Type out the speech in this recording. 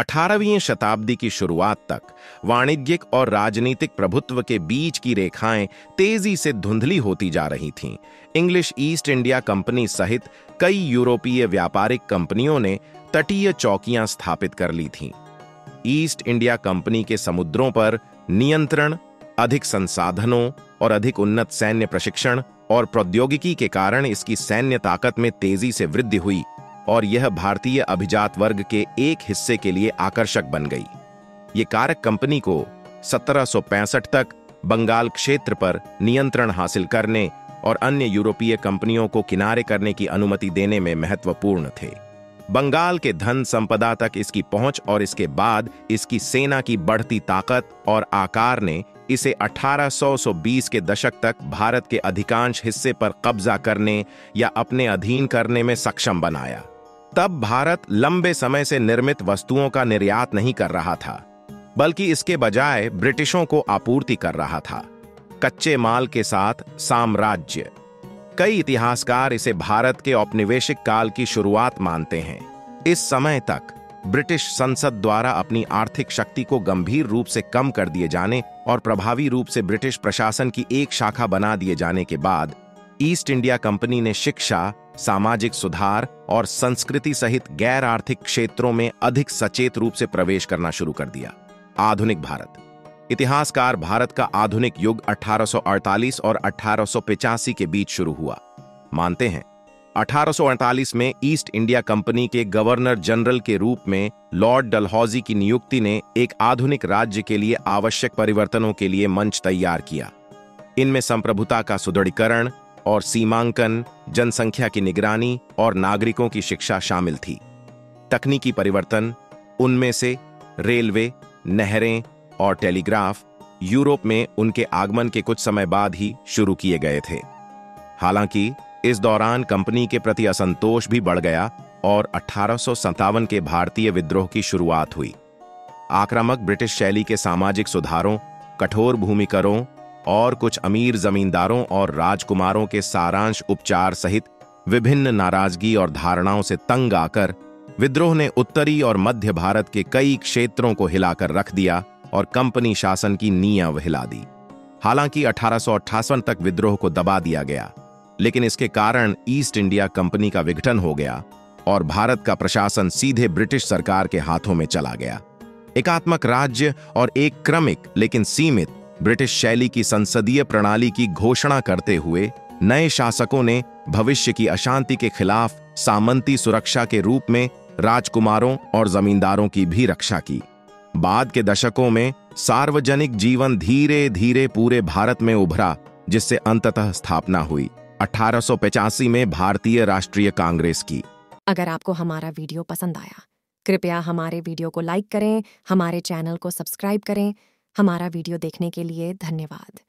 18वीं शताब्दी की शुरुआत तक वाणिज्यिक और राजनीतिक प्रभुत्व के बीच की रेखाएं तेजी से धुंधली होती जा रही थीं। इंग्लिश ईस्ट इंडिया कंपनी सहित कई यूरोपीय व्यापारिक कंपनियों ने तटीय चौकियां स्थापित कर ली थीं। ईस्ट इंडिया कंपनी के समुद्रों पर नियंत्रण, अधिक संसाधनों और अधिक उन्नत सैन्य प्रशिक्षण और प्रौद्योगिकी के कारण इसकी सैन्य ताकत में तेजी से वृद्धि हुई और यह भारतीय अभिजात वर्ग के एक हिस्से के लिए आकर्षक बन गई। ये कारक कंपनी को 1765 तक बंगाल क्षेत्र पर नियंत्रण हासिल करने और अन्य यूरोपीय कंपनियों को किनारे करने की अनुमति देने में महत्वपूर्ण थे। बंगाल के धन संपदा तक इसकी पहुंच और इसके बाद इसकी सेना की बढ़ती ताकत और आकार ने इसे 1820 के दशक तक भारत के अधिकांश हिस्से पर कब्जा करने या अपने अधीन करने में सक्षम बनाया। तब भारत लंबे समय से निर्मित वस्तुओं का निर्यात नहीं कर रहा था, बल्कि इसके बजाय ब्रिटिशों को आपूर्ति कर रहा था, कच्चे माल के साथ साम्राज्य। कई इतिहासकार इसे भारत के औपनिवेशिक काल की शुरुआत मानते हैं। इस समय तक ब्रिटिश संसद द्वारा अपनी आर्थिक शक्ति को गंभीर रूप से कम कर दिए जाने और प्रभावी रूप से ब्रिटिश प्रशासन की एक शाखा बना दिए जाने के बाद ईस्ट इंडिया कंपनी ने शिक्षा, सामाजिक सुधार और संस्कृति सहित गैर आर्थिक क्षेत्रों में अधिक सचेत रूप से प्रवेश करना शुरू कर दिया। आधुनिक भारत। इतिहासकार भारत का आधुनिक युग 1848 और 1885 के बीच शुरू हुआ मानते हैं। 1848 में ईस्ट इंडिया कंपनी के गवर्नर जनरल के रूप में लॉर्ड डलहौजी की नियुक्ति ने एक आधुनिक राज्य के लिए आवश्यक परिवर्तनों के लिए मंच तैयार किया। इनमें संप्रभुता का सुदृढ़ीकरण और सीमांकन, जनसंख्या की निगरानी और नागरिकों की शिक्षा शामिल थी। तकनीकी परिवर्तन, उनमें से रेलवे, नहरें और टेलीग्राफ यूरोप में उनके आगमन के कुछ समय बाद ही शुरू किए गए थे। हालांकि इस दौरान कंपनी के प्रति असंतोष भी बढ़ गया और 1857 के भारतीय विद्रोह की शुरुआत हुई। आक्रामक ब्रिटिश शैली के सामाजिक सुधारों, कठोर भूमि करों और कुछ अमीर जमींदारों और राजकुमारों के सारांश उपचार सहित विभिन्न नाराजगी और धारणाओं से तंग आकर विद्रोह ने उत्तरी और मध्य भारत के कई क्षेत्रों को हिलाकर रख दिया और कंपनी शासन की नींव हिला दी। हालांकि 1858 तक विद्रोह को दबा दिया गया, लेकिन इसके कारण ईस्ट इंडिया कंपनी का विघटन हो गया और भारत का प्रशासन सीधे ब्रिटिश सरकार के हाथों में चला गया। एकात्मक राज्य और एक क्रमिक लेकिन सीमित ब्रिटिश शैली की संसदीय प्रणाली की घोषणा करते हुए नए शासकों ने भविष्य की अशांति के खिलाफ सामंती सुरक्षा के रूप में राजकुमारों और जमींदारों की भी रक्षा की। बाद के दशकों में सार्वजनिक जीवन धीरे धीरे पूरे भारत में उभरा, जिससे अंततः स्थापना हुई 1885 में भारतीय राष्ट्रीय कांग्रेस की। अगर आपको हमारा वीडियो पसंद आया, कृपया हमारे वीडियो को लाइक करें, हमारे चैनल को सब्सक्राइब करें। हमारा वीडियो देखने के लिए धन्यवाद।